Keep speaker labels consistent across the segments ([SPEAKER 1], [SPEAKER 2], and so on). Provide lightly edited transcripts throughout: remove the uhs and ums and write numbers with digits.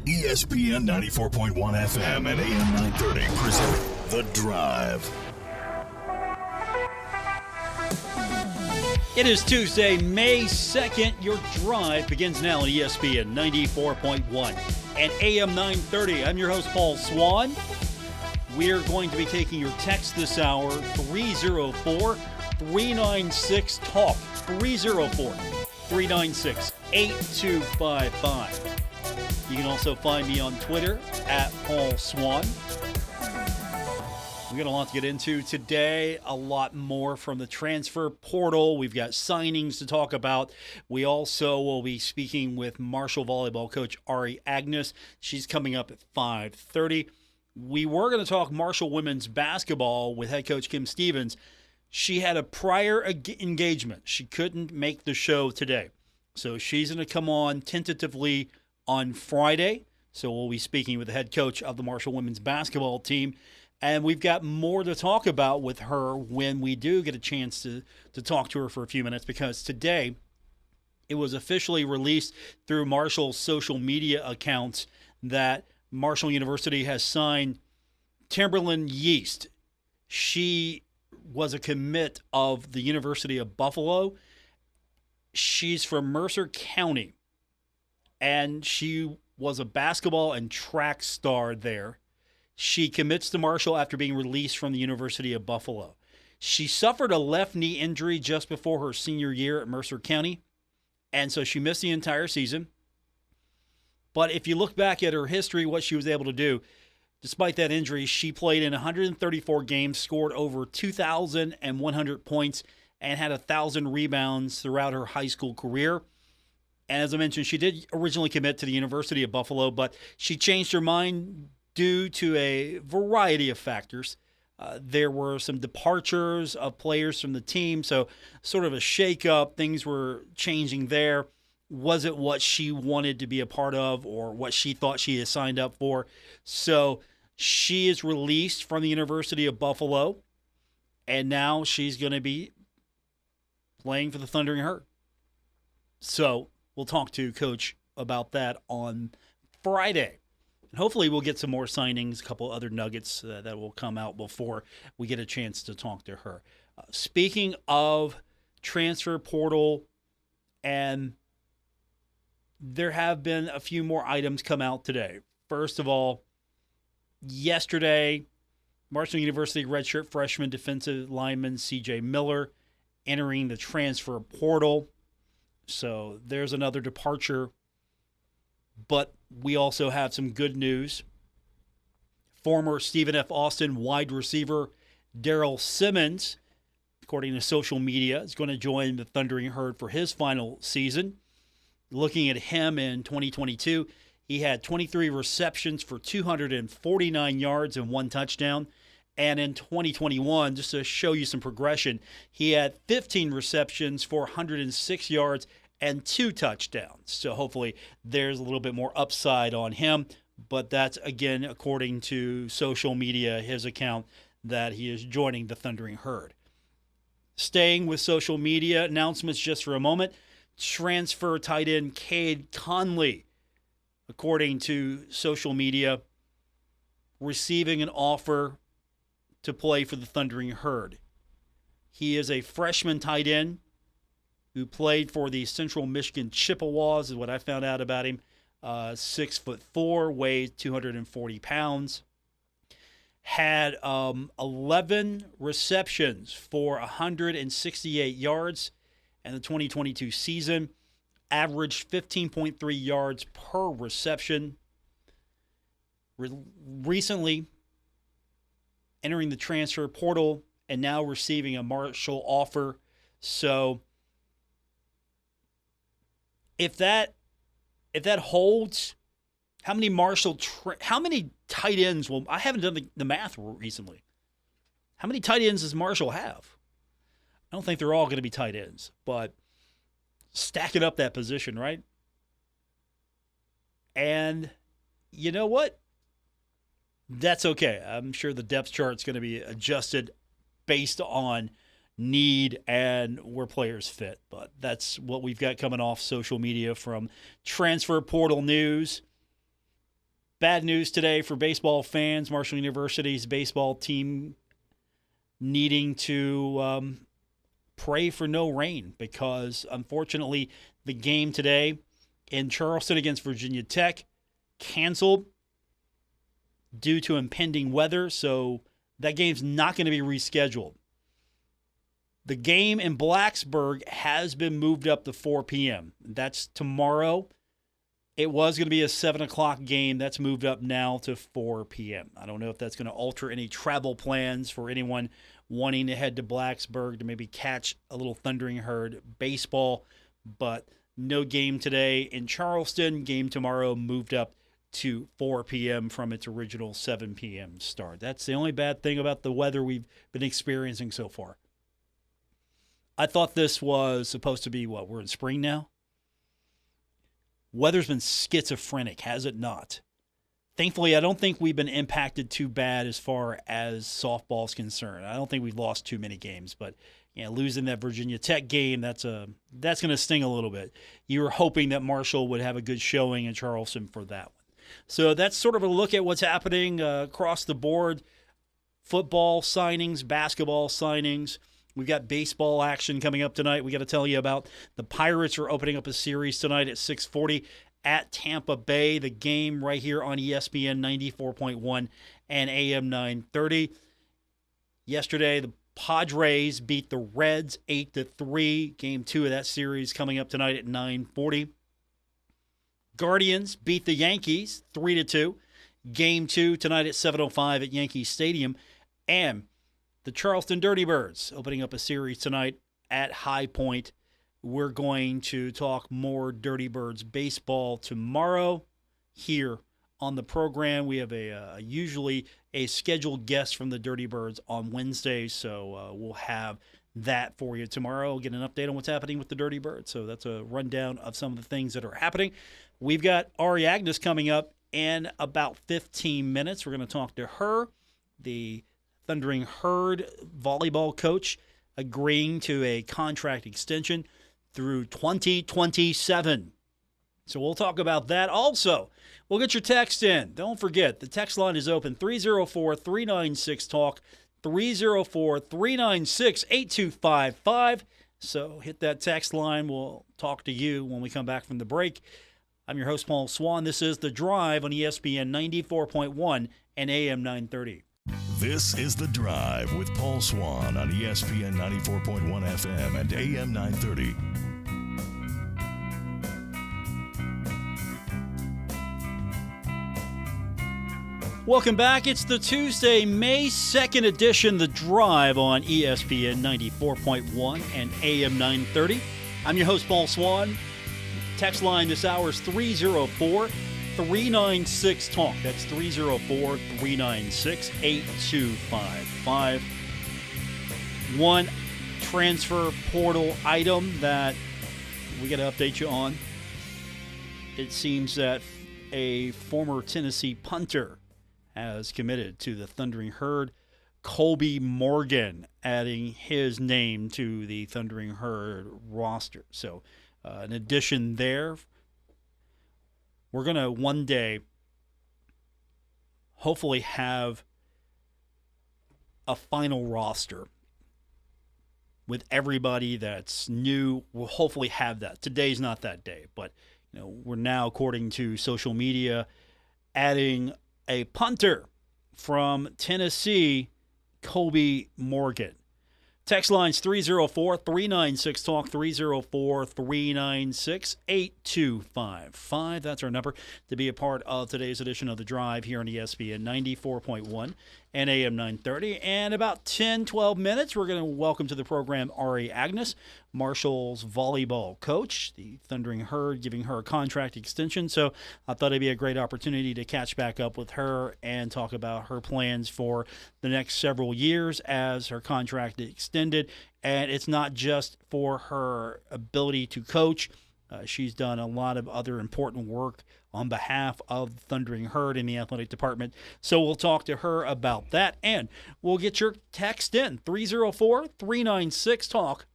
[SPEAKER 1] ESPN 94.1 FM and AM 930 present The Drive.
[SPEAKER 2] It is Tuesday, May 2nd. Your drive begins now on ESPN 94.1 and AM 930. I'm your host, Paul Swann. We're going to be taking your text this hour, 304-396-TALK, 304-396-8255. You can also find me on Twitter, @Paul Swann. We got a lot to get into today, a lot more from the transfer portal. We've got signings to talk about. We also will be speaking with Marshall volleyball coach Ari Aganus. She's coming up at 5:30. We were going to talk Marshall women's basketball with head coach Kim Stevens. She had a prior engagement. She couldn't make the show today. So she's going to come on tentatively on Friday. So we'll be speaking with the head coach of the Marshall women's basketball team. And we've got more to talk about with her when we do get a chance to talk to her for a few minutes, because today it was officially released through Marshall's social media accounts that Marshall University has signed Timberland Yeast. She was a commit of the University of Buffalo. She's from Mercer County, and she was a basketball and track star there. She commits to Marshall after being released from the University of Buffalo. She suffered a left knee injury just before her senior year at Mercer County, and so she missed the entire season. But if you look back at her history, what she was able to do, despite that injury, she played in 134 games, scored over 2,100 points, and had 1,000 rebounds throughout her high school career. And as I mentioned, she did originally commit to the University of Buffalo, but she changed her mind due to a variety of factors. There were some departures of players from the team, so sort of a shakeup. Things were changing there. Was it what she wanted to be a part of or what she thought she had signed up for? So she is released from the University of Buffalo, and now she's going to be playing for the Thundering Herd. So we'll talk to Coach about that on Friday. And hopefully we'll get some more signings, a couple other nuggets that will come out before we get a chance to talk to her. Speaking of transfer portal, and there have been a few more items come out today. First of all, yesterday, Marshall University redshirt freshman defensive lineman C.J. Miller entering the transfer portal. So there's another departure. But we also have some good news. Former Stephen F. Austin wide receiver Darrell Simmons, according to social media, is going to join the Thundering Herd for his final season. Looking at him in 2022, he had 23 receptions for 249 yards and 1 touchdown. And in 2021, just to show you some progression, he had 15 receptions for 106 yards and 2 touchdowns. So hopefully there's a little bit more upside on him. But that's, again, according to social media, his account, that he is joining the Thundering Herd. Staying with social media announcements just for a moment, transfer tight end Cade Conley, according to social media, receiving an offer to play for the Thundering Herd. He is a freshman tight end who played for the Central Michigan Chippewas, is what I found out about him. 6'4", weighs 240 pounds. Had 11 receptions for 168 yards in the 2022 season. Averaged 15.3 yards per reception. Recently entering the transfer portal and now receiving a Marshall offer. So if that holds, how many tight ends will, I haven't done the math recently. How many tight ends does Marshall have? I don't think they're all going to be tight ends, but stacking up that position, right? And you know what? That's okay. I'm sure the depth chart's going to be adjusted based on need and where players fit. But that's what we've got coming off social media from Transfer Portal News. Bad news today for baseball fans. Marshall University's baseball team needing to pray for no rain because, unfortunately, the game today in Charleston against Virginia Tech canceled due to impending weather, so that game's not going to be rescheduled. The game in Blacksburg has been moved up to 4 p.m. That's tomorrow. It was going to be a 7 o'clock game. That's moved up now to 4 p.m. I don't know if that's going to alter any travel plans for anyone wanting to head to Blacksburg to maybe catch a little Thundering Herd baseball, but no game today in Charleston. Game tomorrow moved up to 4 p.m. from its original 7 p.m. start. That's the only bad thing about the weather we've been experiencing so far. I thought this was supposed to be, we're in spring now? Weather's been schizophrenic, has it not? Thankfully, I don't think we've been impacted too bad as far as softball's concerned. I don't think we've lost too many games, but losing that Virginia Tech game, that's going to sting a little bit. You were hoping that Marshall would have a good showing in Charleston for that one. So that's sort of a look at what's happening across the board. Football signings, basketball signings. We've got baseball action coming up tonight. We got to tell you about the Pirates are opening up a series tonight at 6:40 at Tampa Bay. The game right here on ESPN 94.1 and AM 930. Yesterday, the Padres beat the Reds 8-3. Game 2 of that series coming up tonight at 9:40. Guardians beat the Yankees 3-2. Game 2 tonight at 7:05 at Yankee Stadium. And the Charleston Dirty Birds opening up a series tonight at High Point. We're going to talk more Dirty Birds baseball tomorrow here on the program. We have usually a scheduled guest from the Dirty Birds on Wednesdays, so we'll have that for you tomorrow. We'll get an update on what's happening with the Dirty Birds. So that's a rundown of some of the things that are happening. We've got Ari Aganus coming up in about 15 minutes. We're going to talk to her, the Thundering Herd volleyball coach, agreeing to a contract extension through 2027. So we'll talk about that. Also, we'll get your text in. Don't forget, the text line is open, 304-396-TALK, 304-396-8255. So hit that text line. We'll talk to you when we come back from the break. I'm your host, Paul Swann. This is The Drive on ESPN 94.1 and AM 930.
[SPEAKER 1] This is The Drive with Paul Swann on ESPN 94.1 FM and AM 930.
[SPEAKER 2] Welcome back. It's the Tuesday, May 2nd edition, The Drive on ESPN 94.1 and AM 930. I'm your host, Paul Swann. Text line this hour is 304-396-TALK. That's 304-396-8255. One transfer portal item that we got to update you on. It seems that a former Tennessee punter has committed to the Thundering Herd. Colby Morgan adding his name to the Thundering Herd roster. So an addition there. We're going to one day hopefully have a final roster with everybody that's new. We'll hopefully have that. Today's not that day, but we're now, according to social media, adding a punter from Tennessee, Colby Morgan. Text lines 304-396-TALK, 304-396-8255. That's our number to be a part of today's edition of The Drive here on ESPN 94.1 and AM 930. And about 10, 12 minutes, we're going to welcome to the program Ari Aganus, Marshall's volleyball coach, the Thundering Herd, giving her a contract extension. So I thought it'd be a great opportunity to catch back up with her and talk about her plans for the next several years as her contract extended. And it's not just for her ability to coach. She's done a lot of other important work on behalf of the Thundering Herd in the athletic department. So we'll talk to her about that. And we'll get your text in, 304-396-TALK,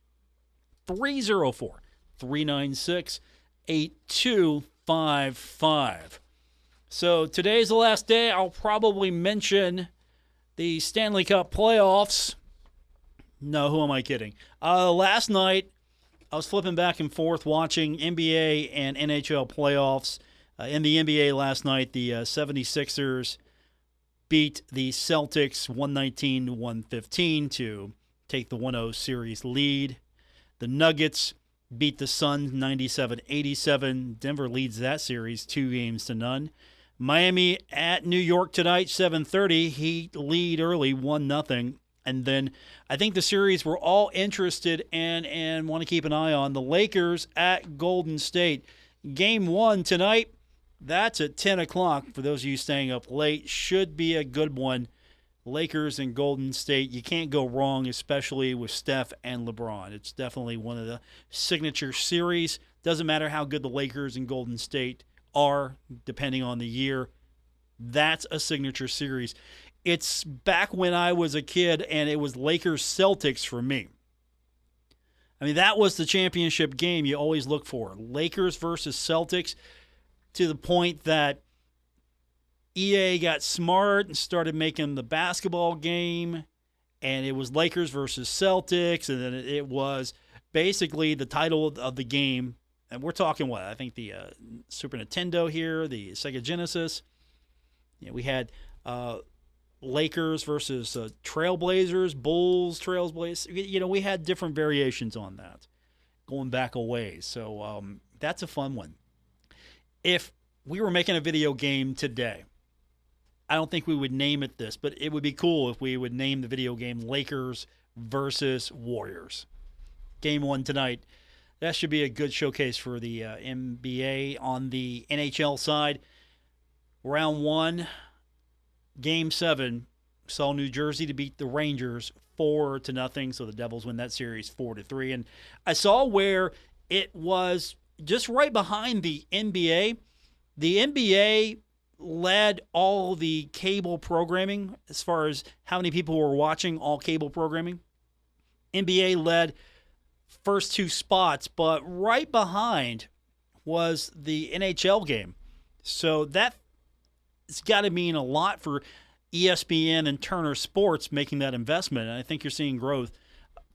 [SPEAKER 2] 304-396-8255. So today's the last day. I'll probably mention the Stanley Cup playoffs. No, who am I kidding? Last night, I was flipping back and forth watching NBA and NHL playoffs. In the NBA last night, the 76ers beat the Celtics 119-115 to take the 1-0 series lead. The Nuggets beat the Suns 97-87. Denver leads that series 2-0. Miami at New York tonight, 7:30. Heat lead early, 1-0. And then I think the series we're all interested in and want to keep an eye on, the Lakers at Golden State. Game 1 tonight, that's at 10 o'clock. For those of you staying up late, should be a good one. Lakers and Golden State, you can't go wrong, especially with Steph and LeBron. It's definitely one of the signature series. Doesn't matter how good the Lakers and Golden State are, depending on the year. That's a signature series. It's back when I was a kid, and it was Lakers-Celtics for me. I mean, that was the championship game you always look for. Lakers versus Celtics, to the point that EA got smart and started making the basketball game, and it was Lakers versus Celtics, and then it was basically the title of the game. And we're talking what? I think the Super Nintendo here, the Sega Genesis. Yeah, we had Lakers versus Trailblazers, Bulls, Trailblazers. We had different variations on that going back a ways. So that's a fun one. If we were making a video game today, I don't think we would name it this, but it would be cool if we would name the video game Lakers versus Warriors. Game 1 tonight. That should be a good showcase for the NBA. On the NHL side, round 1, Game 7, saw New Jersey to beat the Rangers 4-0, so the Devils win that series 4-3. And I saw where it was just right behind the NBA. The NBA led all the cable programming as far as how many people were watching all cable programming. NBA led first 2 spots, but right behind was the NHL game. So that it's got to mean a lot for ESPN and Turner Sports making that investment. And I think you're seeing growth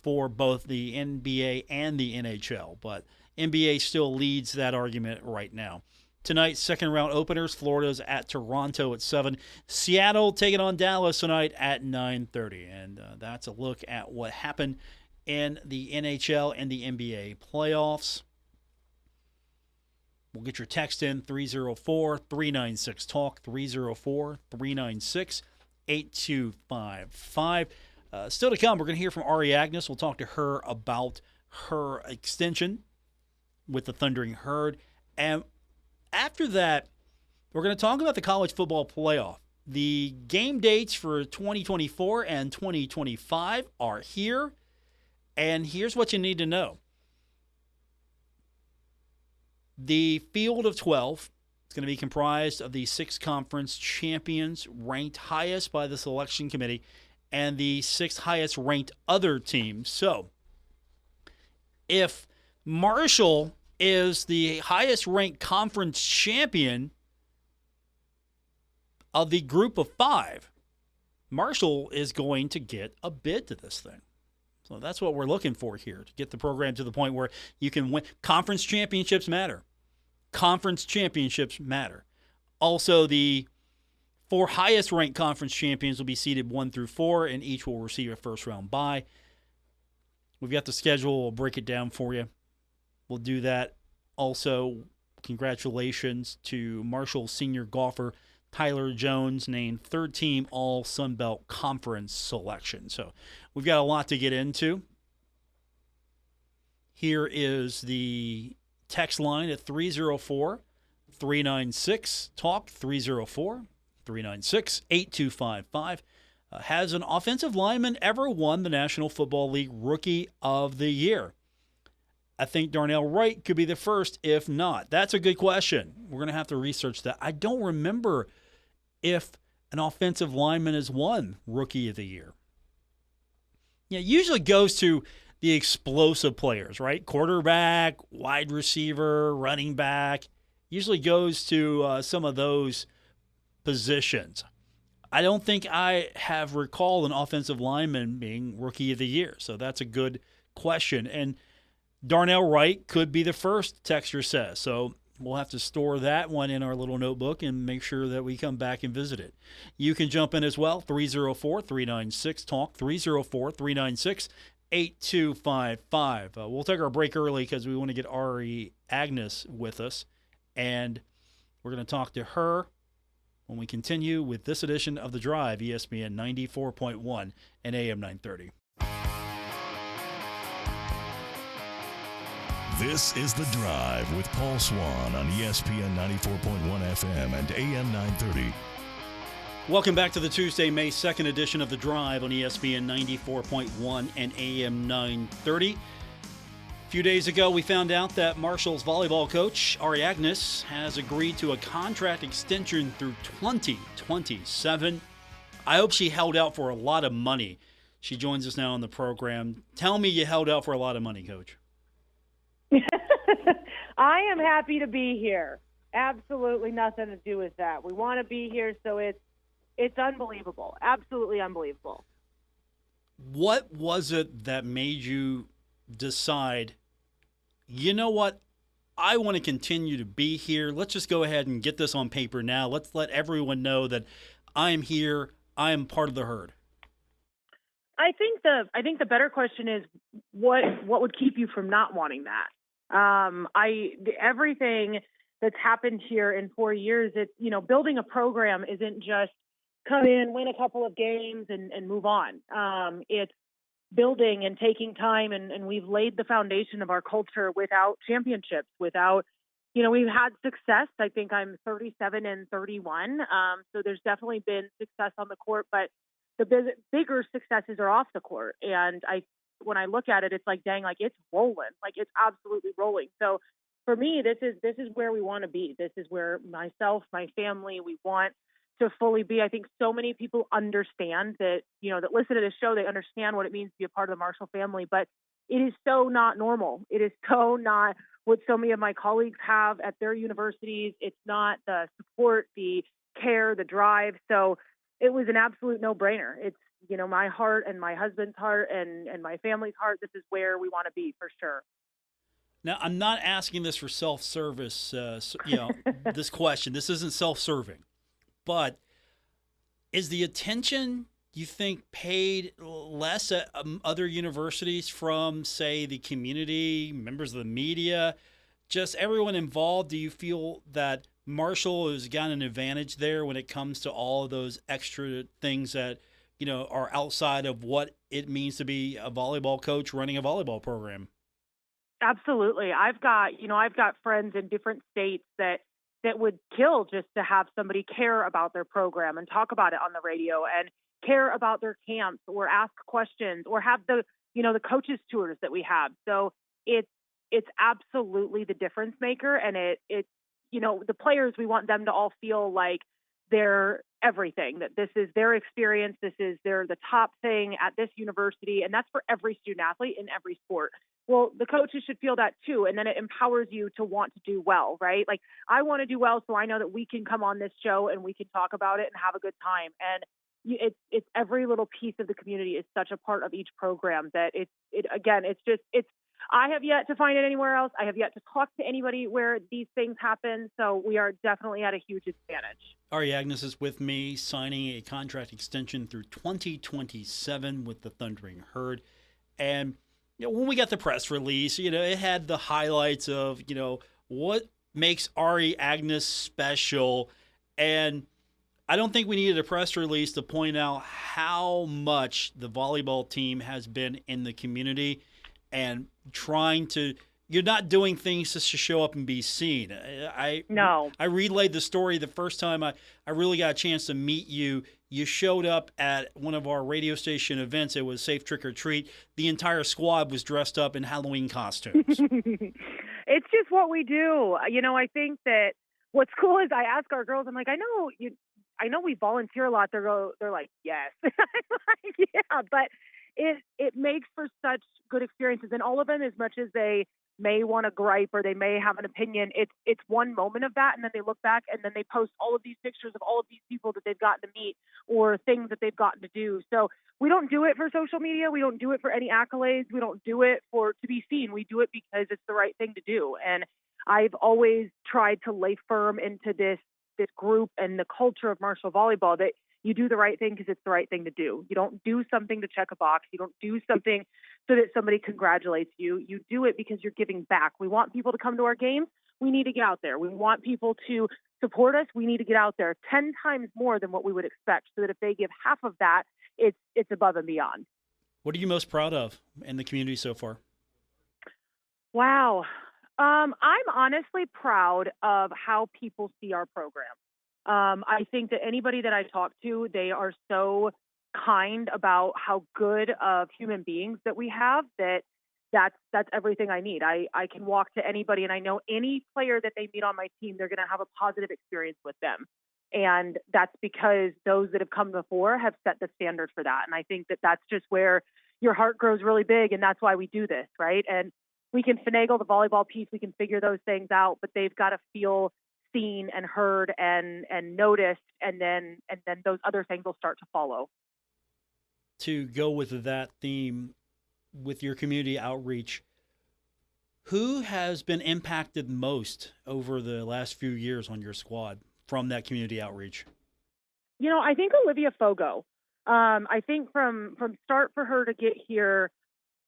[SPEAKER 2] for both the NBA and the NHL. But NBA still leads that argument right now. Tonight, second round openers, Florida's at Toronto at 7. Seattle taking on Dallas tonight at 9:30. And that's a look at what happened in the NHL and the NBA playoffs. We'll get your text in, 304-396-TALK, 304-396-8255. Still to come, we're going to hear from Ari Aganus. We'll talk to her about her extension with the Thundering Herd. And after that, we're going to talk about the college football playoff. The game dates for 2024 and 2025 are here. And here's what you need to know. The field of 12 is going to be comprised of the 6 conference champions ranked highest by the selection committee and the 6 highest ranked other teams. So if Marshall is the highest ranked conference champion of the group of 5, Marshall is going to get a bid to this thing. So that's what we're looking for here, to get the program to the point where you can win. Conference championships matter. Conference championships matter. Also, the 4 highest ranked conference champions will be seeded 1 through 4, and each will receive a first round bye. We've got the schedule. We'll break it down for you. We'll do that. Also, congratulations to Marshall senior golfer Tyler Jones, named 3rd team All Sun Belt Conference selection. So we've got a lot to get into. Here is the text line at 304-396-TALK, 304-396-8255. Has an offensive lineman ever won the National Football League Rookie of the Year? I think Darnell Wright could be the first, if not. That's a good question. We're going to have to research that. I don't remember if an offensive lineman has won Rookie of the Year. Yeah, it usually goes to the explosive players, right? Quarterback, wide receiver, running back. Usually goes to some of those positions. I don't think I have recalled an offensive lineman being Rookie of the Year, so that's a good question. And Darnell Wright could be the first, Texter says. So we'll have to store that one in our little notebook and make sure that we come back and visit it. You can jump in as well, 304-396-TALK, 304-396-8255. We'll take our break early because we want to get Ari Aganus with us, and we're going to talk to her when we continue with this edition of The Drive, ESPN 94.1 and AM 930.
[SPEAKER 1] This is The Drive with Paul Swann on ESPN 94.1 FM and AM 930.
[SPEAKER 2] Welcome back to the Tuesday, May 2nd edition of The Drive on ESPN 94.1 and AM 930. A few days ago, we found out that Marshall's volleyball coach, Ari Aganus, has agreed to a contract extension through 2027. I hope she held out for a lot of money. She joins us now on the program. Tell me you held out for a lot of money, Coach.
[SPEAKER 3] I am happy to be here. Absolutely nothing to do with that. We want to be here, so it's unbelievable. Absolutely unbelievable.
[SPEAKER 2] What was it that made you decide, you know what, I want to continue to be here. Let's just go ahead and get this on paper now. Let's let everyone know that I am here. I am part of the herd.
[SPEAKER 3] I think the better question is what would keep you from not wanting that? Everything that's happened here in 4 years, building a program isn't just come in, win a couple of games and move on. It's building and taking time, and we've laid the foundation of our culture without championships, without, we've had success. I think I'm 37 and 31. So there's definitely been success on the court, but the bigger successes are off the court. And when I look at it, it's like, dang, like it's rolling, like it's absolutely rolling. So for me, this is where we want to be. This is where myself, my family, we want to fully be. I think so many people understand that, that listen to this show, they understand what it means to be a part of the Marshall family, but it is so not normal. It is so not what so many of my colleagues have at their universities. It's not the support, the care, the drive. So it was an absolute no-brainer. It's, my heart and my husband's heart and my family's heart. This is where we want to be for sure.
[SPEAKER 2] Now, I'm not asking this for self-service, this question. This isn't self-serving. But is the attention, you think, paid less at other universities from, say, the community, members of the media, just everyone involved? Do you feel that Marshall has got an advantage there when it comes to all of those extra things that, are outside of what it means to be a volleyball coach running a volleyball program?
[SPEAKER 3] Absolutely. I've got friends in different states that would kill just to have somebody care about their program and talk about it on the radio and care about their camps or ask questions or have the coaches tours that we have. So it's absolutely the difference maker. And it's the players, we want them to all feel like they're everything, that this is their experience. They're the top thing at this university. And that's for every student athlete in every sport. Well, the coaches should feel that too. And then it empowers you to want to do well, right? Like I want to do well, so I know that we can come on this show and we can talk about it and have a good time. And it's every little piece of the community is such a part of each program that I have yet to find it anywhere else. I have yet to talk to anybody where these things happen. So we are definitely at a huge advantage.
[SPEAKER 2] Ari Aganus is with me, signing a contract extension through 2027 with the Thundering Herd. And when we got the press release, it had the highlights of, what makes Ari Aganus special. And I don't think we needed a press release to point out how much the volleyball team has been in the community and you're not doing things just to show up and be seen. I relayed the story the first time I really got a chance to meet you. You showed up at one of our radio station events. It was Safe Trick or Treat. The entire squad was dressed up in Halloween costumes.
[SPEAKER 3] It's just what we do. I think that what's cool is I ask our girls, I'm like, I know we volunteer a lot. They're like, yes. I'm like, yeah, but it makes for such good experiences. And all of them, as much as they may want to gripe or they may have an opinion. It's one moment of that, and then they look back and then they post all of these pictures of all of these people that they've gotten to meet or things that they've gotten to do. So we don't do it for social media. We don't do it for any accolades. We don't do it to be seen. We do it because it's the right thing to do. And I've always tried to lay firm into this group and the culture of Marshall volleyball that you do the right thing because it's the right thing to do. You don't do something to check a box. You don't do something so that somebody congratulates you. You do it because you're giving back. We want people to come to our games. We need to get out there. We want people to support us. We need to get out there 10 times more than what we would expect so that if they give half of that, it's above and beyond. What
[SPEAKER 2] are you most proud of in the community so far?
[SPEAKER 3] Wow. I'm honestly proud of how people see our program. I think that anybody that I talk to, they are so kind about how good of human beings that we have that's everything I need. I can walk to anybody and I know any player that they meet on my team, they're going to have a positive experience with them. And that's because those that have come before have set the standard for that. And I think that that's just where your heart grows really big. And that's why we do this, right? And we can finagle the volleyball piece. We can figure those things out, but they've got to feel seen and heard and noticed. And then those other things will start to follow.
[SPEAKER 2] To go with that theme, with your community outreach, who has been impacted most over the last few years on your squad from that community outreach?
[SPEAKER 3] I think Olivia Fogo. I think from start for her to get here,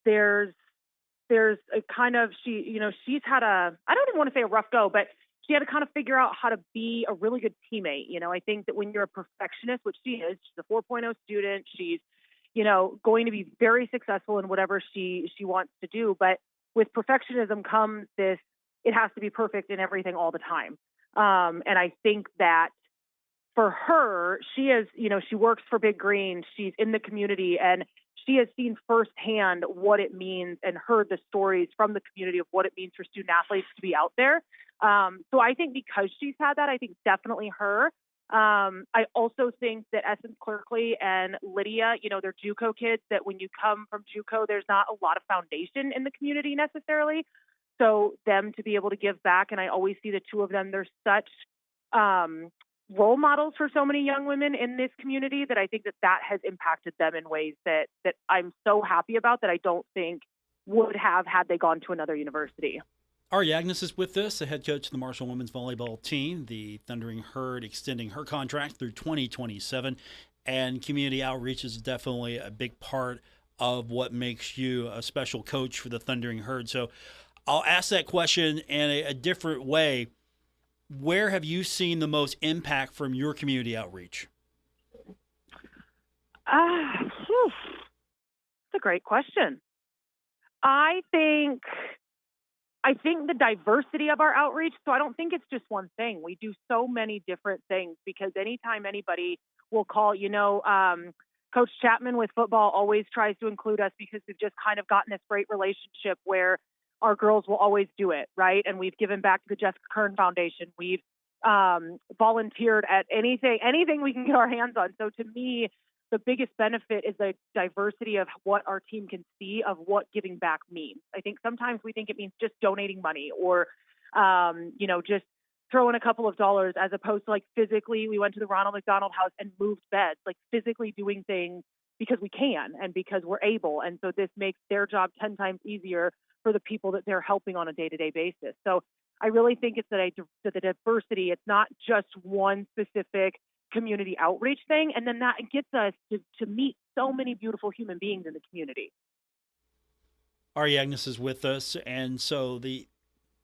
[SPEAKER 3] there's a kind of, she's had I don't even want to say a rough go, but she had to kind of figure out how to be a really good teammate. I think that when you're a perfectionist, which she is, she's a 4.0 student, she's, going to be very successful in whatever she wants to do. But with perfectionism comes this, it has to be perfect in everything all the time. And I think that for her, she is, she works for Big Green. She's in the community and she has seen firsthand what it means and heard the stories from the community of what it means for student athletes to be out there. So I think because she's had that, I think definitely her. I also think that Essence Clerkley and Lydia, they're JUCO kids that when you come from JUCO, there's not a lot of foundation in the community necessarily. So them to be able to give back. And I always see the two of them, they're such role models for so many young women in this community that I think that has impacted them in ways that I'm so happy about that I don't think would have had they gone to another university.
[SPEAKER 2] Ari Aganus is with us, the head coach of the Marshall women's volleyball team. The Thundering Herd extending her contract through 2027, and community outreach is definitely a big part of what makes you a special coach for the Thundering Herd. So I'll ask that question in a different way. Where have you seen the most impact from your community outreach?
[SPEAKER 3] That's a great question. I think the diversity of our outreach, so I don't think it's just one thing. We do so many different things because anytime anybody will call, Coach Chapman with football always tries to include us because we've just kind of gotten this great relationship where our girls will always do it, right? And we've given back to the Jessica Kern Foundation. We've volunteered at anything we can get our hands on. So to me, the biggest benefit is the diversity of what our team can see of what giving back means. I think sometimes we think it means just donating money or, just throwing a couple of dollars as opposed to like physically, we went to the Ronald McDonald House and moved beds, like physically doing things because we can and because we're able. And so this makes their job 10 times easier for the people that they're helping on a day-to-day basis. So I really think it's the diversity. It's not just one specific community outreach thing. And then that gets us to meet so many beautiful human beings in the community.
[SPEAKER 2] Ari Aganus is with us. And so the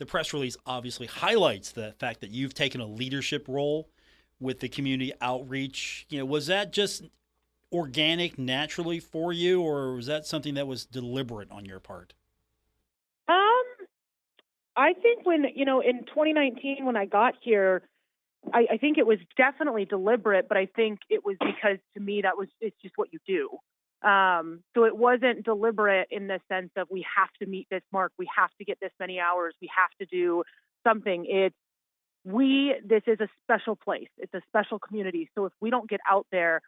[SPEAKER 2] press release obviously highlights the fact that you've taken a leadership role with the community outreach. Was that just organic naturally for you, or was that something that was deliberate on your part?
[SPEAKER 3] I think when, in 2019, when I got here, I think it was definitely deliberate, but I think it was because to me, it's just what you do. So it wasn't deliberate in the sense of we have to meet this mark. We have to get this many hours. We have to do something. This is a special place. It's a special community. So if we don't get out there,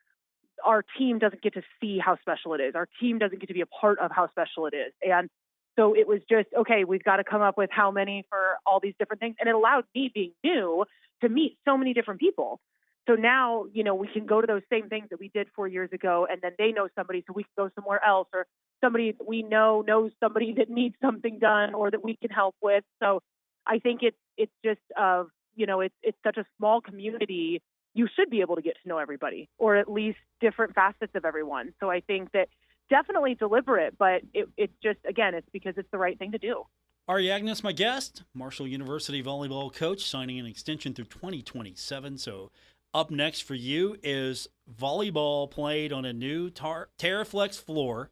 [SPEAKER 3] our team doesn't get to see how special it is. Our team doesn't get to be a part of how special it is. And So it was just, okay, we've got to come up with how many for all these different things. And it allowed me, being new, to meet so many different people. So now, we can go to those same things that we did 4 years ago, and then they know somebody, so we can go somewhere else, or somebody that we know knows somebody that needs something done or that we can help with. So I think it's just it's such a small community. You should be able to get to know everybody, or at least different facets of everyone. So I think that definitely deliberate, but it's just, again, it's because it's the right thing to do.
[SPEAKER 2] Ari Aganus, my guest, Marshall University volleyball coach, signing an extension through 2027. So up next for you is volleyball played on a new Terraflex floor,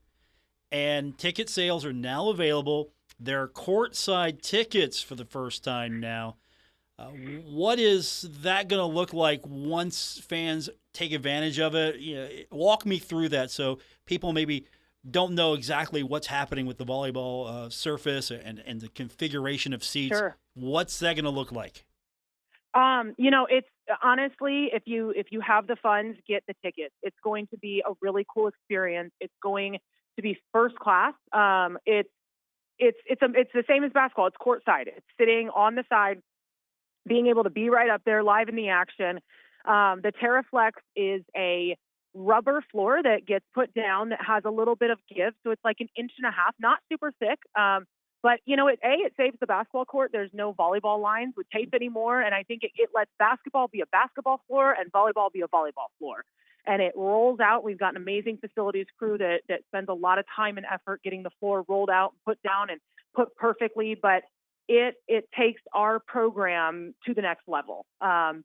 [SPEAKER 2] and ticket sales are now available. There are courtside tickets for the first time now. What is that going to look like once fans take advantage of it? Walk me through that so people maybe don't know exactly what's happening with the volleyball surface and the configuration of seats.
[SPEAKER 3] Sure.
[SPEAKER 2] What's that going to look like?
[SPEAKER 3] It's honestly, if you have the funds, get the tickets. It's going to be a really cool experience. It's going to be first class. It's the same as basketball. It's courtside. It's sitting on the side, being able to be right up there live in the action. The Terraflex is a rubber floor that gets put down that has a little bit of give. So it's like 1.5 inches, not super thick. But, it saves the basketball court. There's no volleyball lines with tape anymore. And I think it lets basketball be a basketball floor and volleyball be a volleyball floor. And it rolls out. We've got an amazing facilities crew that spends a lot of time and effort getting the floor rolled out, put down, and put perfectly. But it takes our program to the next level.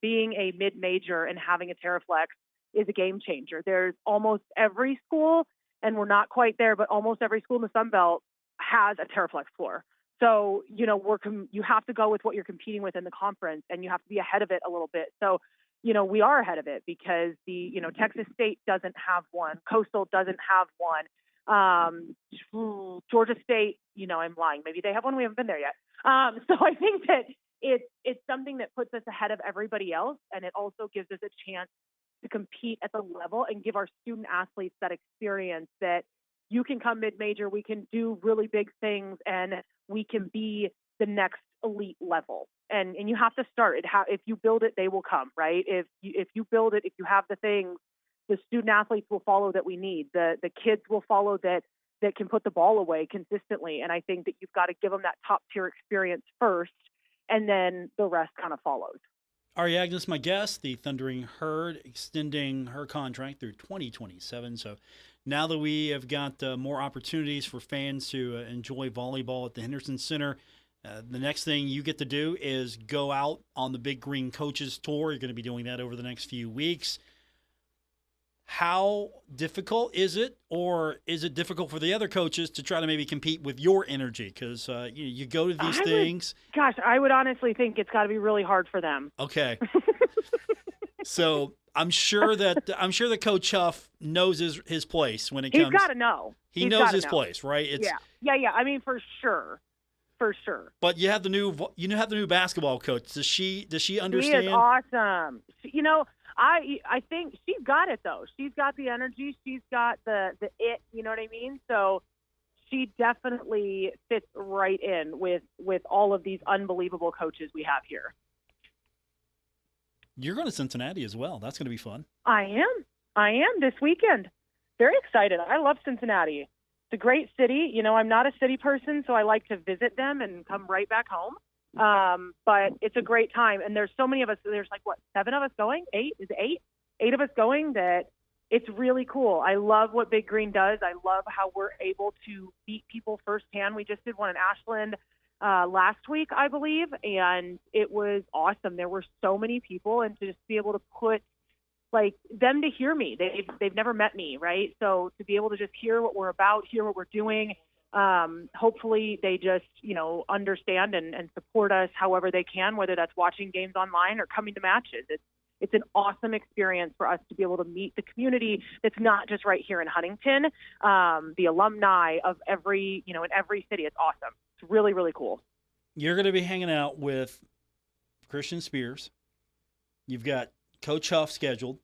[SPEAKER 3] Being a mid-major and having a Terraflex is a game changer. There's almost every school, and we're not quite there, but almost every school in the Sun Belt has a Terraflex floor. So, you have to go with what you're competing with in the conference, and you have to be ahead of it a little bit. So, we are ahead of it because Texas State doesn't have one. Coastal doesn't have one. Georgia State, I'm lying. Maybe they have one. We haven't been there yet. So I think that it's something that puts us ahead of everybody else, and it also gives us a chance to compete at the level and give our student athletes that experience that you can come mid-major, we can do really big things, and we can be the next elite level. And you have to start it. If you build it, they will come, right? If you build it, if you have the things, the student athletes will follow that we need. The kids will follow that can put the ball away consistently. And I think that you've got to give them that top tier experience first, and then the rest kind of follows.
[SPEAKER 2] Ari Aganus, my guest, the Thundering Herd, extending her contract through 2027. So now that we have got more opportunities for fans to enjoy volleyball at the Henderson Center, the next thing you get to do is go out on the Big Green Coaches Tour. You're going to be doing that over the next few weeks. How difficult is it, or is it difficult for the other coaches to try to maybe compete with your energy? Because you go to these things.
[SPEAKER 3] I would honestly think it's got to be really hard for them.
[SPEAKER 2] Okay. So I'm sure that Coach Huff knows his place when it comes.
[SPEAKER 3] He's got to know.
[SPEAKER 2] He knows his place, right?
[SPEAKER 3] Yeah. I mean, for sure.
[SPEAKER 2] But you have the new basketball coach. Does she understand?
[SPEAKER 3] She is awesome. I think she's got it though. She's got the energy. She's got the it. You know what I mean? So she definitely fits right in with all of these unbelievable coaches we have here.
[SPEAKER 2] You're going to Cincinnati as well. That's going to be fun.
[SPEAKER 3] I am this weekend. Very excited. I love Cincinnati. It's a great city. I'm not a city person, so I like to visit them and come right back home. But it's a great time. And there's so many of us. There's 7 of us going? 8? Is it 8? 8 of us going that it's really cool. I love what Big Green does. I love how we're able to meet people firsthand. We just did one in Ashland last week, I believe, and it was awesome. There were so many people, and to just be able to put them to hear me. They've never met me, right? So to be able to just hear what we're about, hear what we're doing, hopefully they just, understand and support us however they can, whether that's watching games online or coming to matches. It's an awesome experience for us to be able to meet the community that's not just right here in Huntington, the alumni of every, in every city. It's awesome. It's really, really cool.
[SPEAKER 2] You're going to be hanging out with Christian Spears. You've got Coach Huff scheduled.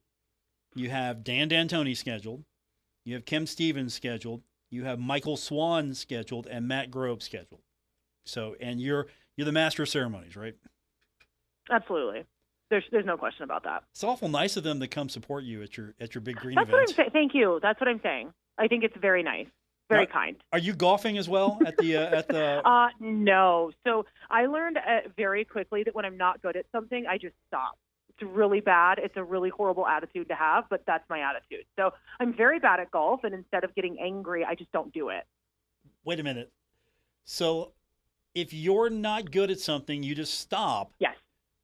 [SPEAKER 2] You have Dan D'Antoni scheduled. You have Kim Stevens scheduled. You have Michael Swann scheduled and Matt Grobe scheduled. So, and you're the master of ceremonies, right?
[SPEAKER 3] Absolutely. There's no question about that.
[SPEAKER 2] It's awful nice of them to come support you at your big green
[SPEAKER 3] That's
[SPEAKER 2] event.
[SPEAKER 3] what I'm saying. Thank you. That's what I'm saying. I think it's very nice, very kind.
[SPEAKER 2] Are you golfing as well at the?
[SPEAKER 3] No. So I learned very quickly that when I'm not good at something, I just stop. It's really bad. It's a really horrible attitude to have, but that's my attitude. So I'm very bad at golf, and instead of getting angry, I just don't do it.
[SPEAKER 2] Wait a minute. So if you're not good at something, you just stop.
[SPEAKER 3] Yes.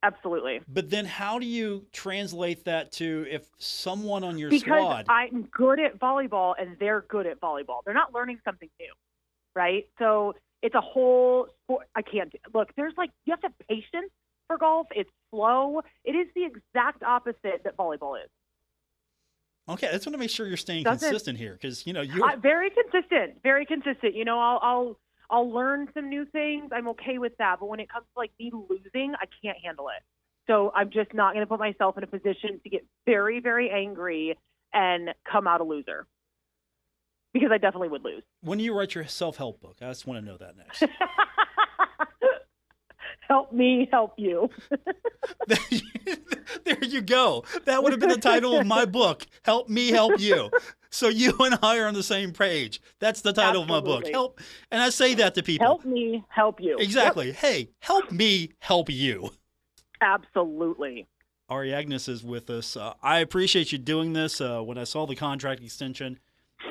[SPEAKER 3] Absolutely.
[SPEAKER 2] But then how do you translate that to if someone on your
[SPEAKER 3] because
[SPEAKER 2] squad?
[SPEAKER 3] I'm good at volleyball and they're good at volleyball. They're not learning something new, right? So it's a whole sport. I can't look. There's you have to have patience for golf. It's slow. It is the exact opposite that volleyball is.
[SPEAKER 2] Okay, I just want to make sure you're staying consistent here because you're
[SPEAKER 3] very consistent. Very consistent. I'll learn some new things. I'm okay with that. But when it comes to me losing, I can't handle it. So I'm just not going to put myself in a position to get very, very angry and come out a loser. Because I definitely would lose.
[SPEAKER 2] When do you write your self-help book? I just want to know that next.
[SPEAKER 3] Help me help you.
[SPEAKER 2] There you go. That would have been the title of my book, Help Me Help You. So you and I are on the same page. That's the title of my book. Help, and I say that to people.
[SPEAKER 3] Help me help you.
[SPEAKER 2] Exactly.
[SPEAKER 3] Yep.
[SPEAKER 2] Hey, help me help you.
[SPEAKER 3] Absolutely.
[SPEAKER 2] Ari Aganus is with us. I appreciate you doing this. When I saw the contract extension,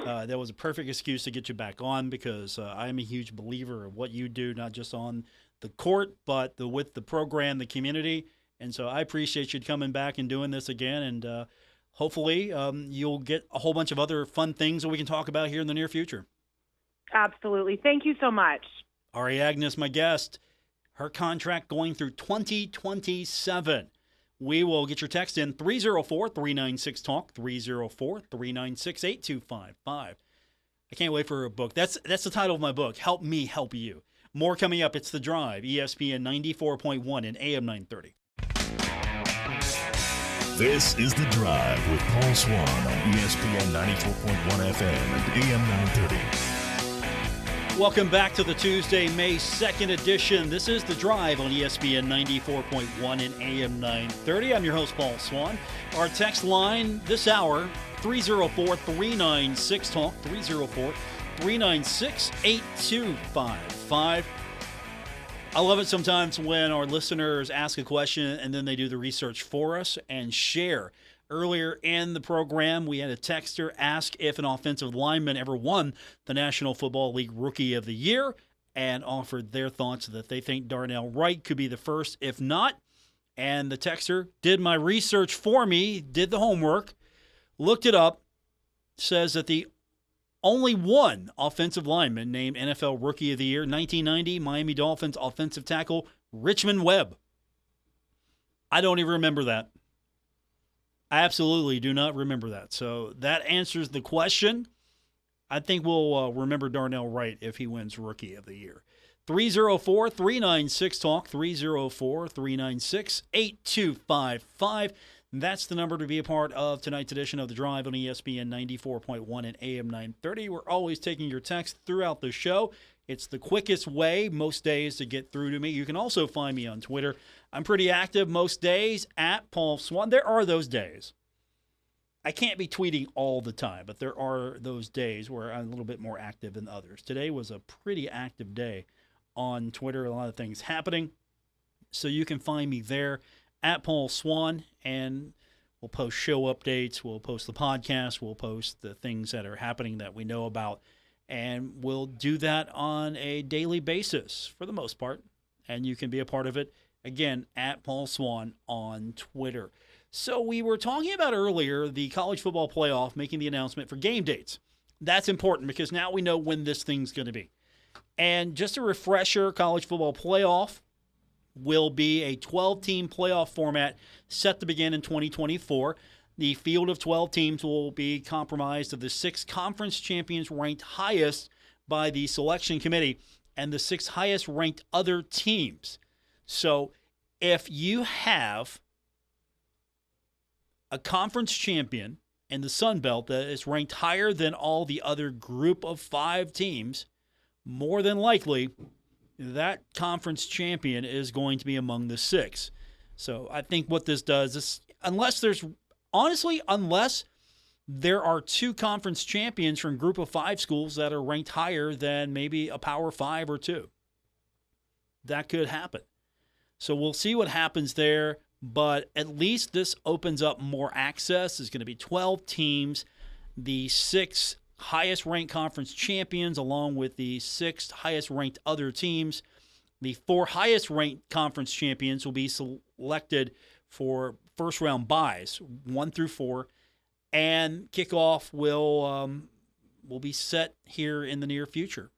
[SPEAKER 2] that was a perfect excuse to get you back on because I am a huge believer of what you do, not just on the court, but with the program, the community. And so I appreciate you coming back and doing this again. And hopefully you'll get a whole bunch of other fun things that we can talk about here in the near future.
[SPEAKER 3] Absolutely. Thank you so much. Ari
[SPEAKER 2] Aganus, my guest. Her contract going through 2027. We will get your text in 304-396-TALK, 304-396-8255. I can't wait for her book. That's the title of my book, Help Me Help You. More coming up. It's The Drive, ESPN 94.1 and AM 930.
[SPEAKER 1] This is The Drive with Paul Swann on ESPN 94.1 FM and AM 930.
[SPEAKER 2] Welcome back to the Tuesday, May 2nd edition. This is The Drive on ESPN 94.1 and AM 930. I'm your host, Paul Swann. Our text line this hour, 304-396-TALK, 304-396-8255. I love it sometimes when our listeners ask a question and then they do the research for us and share. Earlier in the program, we had a texter ask if an offensive lineman ever won the National Football League Rookie of the Year and offered their thoughts that they think Darnell Wright could be the first, if not. And the texter did my research for me, did the homework, looked it up, says that the only one offensive lineman named NFL Rookie of the Year, 1990, Miami Dolphins offensive tackle, Richmond Webb. I don't even remember that. I absolutely do not remember that. So that answers the question. I think we'll remember Darnell Wright if he wins Rookie of the Year. 304-396-TALK, 304-396-8255. That's the number to be a part of tonight's edition of The Drive on ESPN 94.1 and AM 930. We're always taking your text throughout the show. It's the quickest way most days to get through to me. You can also find me on Twitter. I'm pretty active most days at Paul Swann. There are those days. I can't be tweeting all the time, but there are those days where I'm a little bit more active than others. Today was a pretty active day on Twitter. A lot of things happening. So you can find me there at Paul Swann, and we'll post show updates. We'll post the podcast. We'll post the things that are happening that we know about. And we'll do that on a daily basis for the most part. And you can be a part of it, again, at Paul Swann on Twitter. So we were talking about earlier the college football playoff making the announcement for game dates. That's important because now we know when this thing's going to be. And just a refresher, college football playoff will be a 12-team playoff format set to begin in 2024. The field of 12 teams will be comprised of the 6 conference champions ranked highest by the selection committee and the 6 highest ranked other teams. So if you have a conference champion in the Sun Belt that is ranked higher than all the other group of 5 teams, more than likely that conference champion is going to be among the 6. So I think what this does is, unless there are 2 conference champions from group of 5 schools that are ranked higher than maybe a Power 5 or 2. That could happen. So we'll see what happens there, but at least this opens up more access. There's going to be 12 teams, the 6 highest-ranked conference champions along with the 6 highest-ranked other teams. The 4 highest-ranked conference champions will be selected for first-round byes, 1 through 4. And kickoff will be set here in the near future.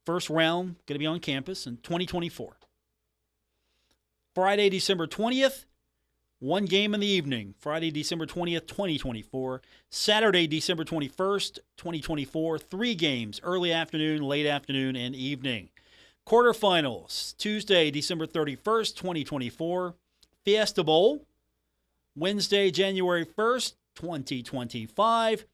[SPEAKER 2] First round going to be on campus in 2024. Friday, December 20th, 1 game in the evening. Friday, December 20th, 2024. Saturday, December 21st, 2024. 3 games, early afternoon, late afternoon, and evening. Quarterfinals, Tuesday, December 31st, 2024. Fiesta Bowl, Wednesday, January 1st, 2025.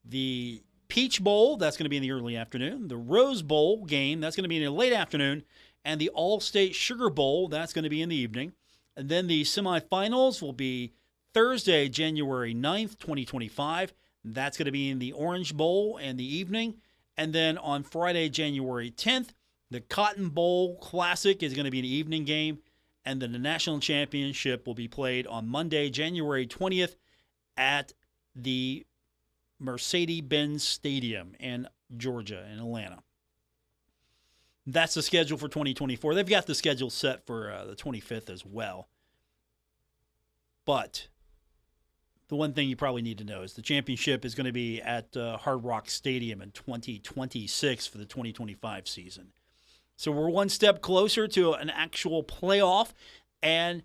[SPEAKER 2] The Peach Bowl, that's going to be in the early afternoon. The Rose Bowl game, that's going to be in the late afternoon. And the All-State Sugar Bowl, that's going to be in the evening. And then the semifinals will be Thursday, January 9th, 2025. That's going to be in the Orange Bowl in the evening. And then on Friday, January 10th, the Cotton Bowl Classic is going to be an evening game. And then the national championship will be played on Monday, January 20th at the Mercedes-Benz Stadium in Georgia, in Atlanta. That's the schedule for 2024. They've got the schedule set for the 25th as well. But the one thing you probably need to know is the championship is going to be at Hard Rock Stadium in 2026 for the 2025 season. So we're one step closer to an actual playoff, and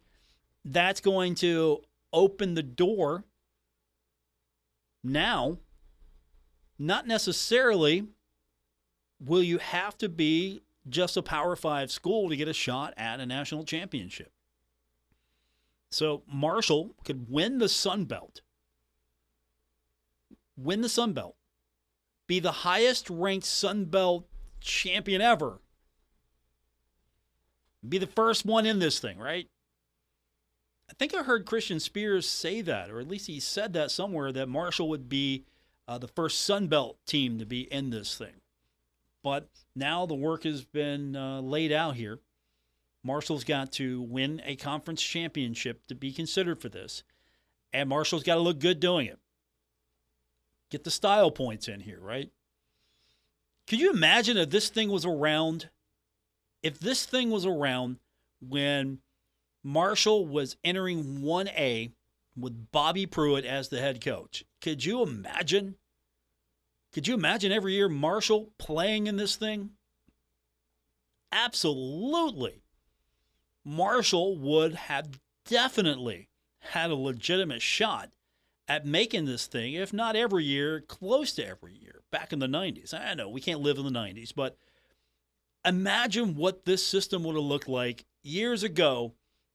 [SPEAKER 2] that's going to open the door now. Not necessarily will you have to be just a Power 5 school to get a shot at a national championship. So Marshall could win the Sun Belt, be the highest-ranked Sun Belt champion ever, be the first one in this thing, right? I think I heard Christian Spears say that, or at least he said that somewhere, that Marshall would be the first Sun Belt team to be in this thing. But now the work has been laid out here. Marshall's got to win a conference championship to be considered for this. And Marshall's got to look good doing it. Get the style points in here, right? Could you imagine if this thing was around? If this thing was around when Marshall was entering 1A with Bobby Pruitt as the head coach, could you imagine? Could you imagine every year Marshall playing in this thing? Absolutely. Marshall would have definitely had a legitimate shot at making this thing, if not every year, close to every year, back in the 90s. I know we can't live in the 90s, but imagine what this system would have looked like years ago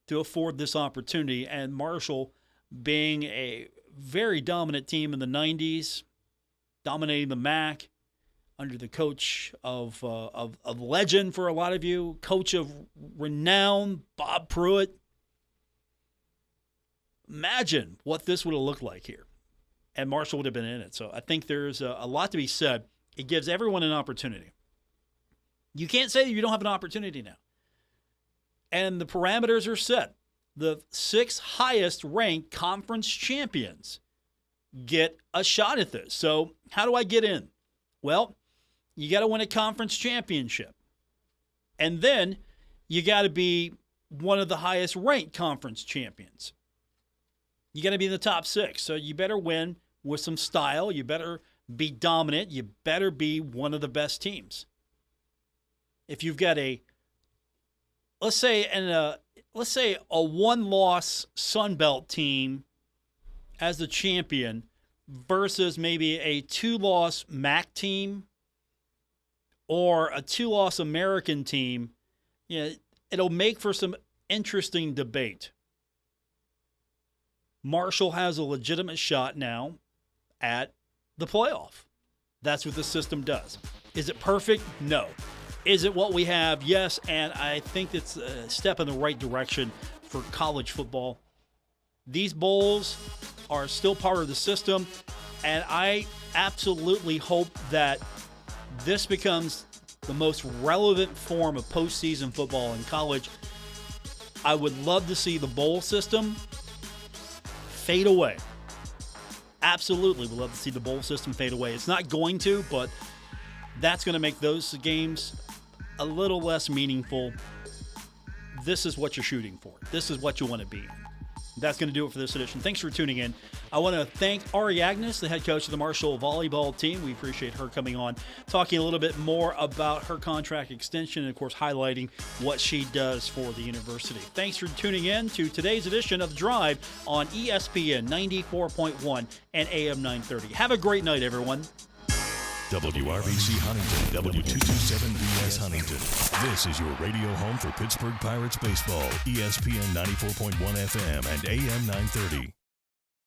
[SPEAKER 2] to afford this opportunity, and Marshall being a very dominant team in the 90s, dominating the MAC under the coach of legend for a lot of you, coach of renown, Bob Pruitt. Imagine what this would have looked like here, and Marshall would have been in it. So I think there's a lot to be said. It gives everyone an opportunity. You can't say that you don't have an opportunity now. And the parameters are set. The 6 highest-ranked conference champions get a shot at this. So how do I get in? Well, you got to win a conference championship. And then you got to be one of the highest-ranked conference champions. You got to be in the top 6. So you better win with some style. You better be dominant. You better be one of the best teams. If you've got let's say a one-loss Sun Belt team as the champion versus maybe a 2-loss MAC team or a 2-loss American team, it'll make for some interesting debate. Marshall has a legitimate shot now at the playoff. That's what the system does. Is it perfect? No. Is it what we have? Yes, and I think it's a step in the right direction for college football. These bowls are still part of the system, and I absolutely hope that this becomes the most relevant form of postseason football in college. I would love to see the bowl system fade away. Absolutely would love to see the bowl system fade away. It's not going to, but that's going to make those games a little less meaningful. This is what you're shooting for. This is what you want to be in. That's going to do it for this edition. Thanks for tuning in. I want to thank Ari Aganus, the head coach of the Marshall volleyball team. We appreciate her coming on, talking a little bit more about her contract extension and, of course, highlighting what she does for the university. Thanks for tuning in to today's edition of The Drive on ESPN 94.1 and AM 930. Have a great night, everyone.
[SPEAKER 1] WRBC Huntington, W227BS Huntington. This is your radio home for Pittsburgh Pirates baseball, ESPN 94.1 FM and AM 930.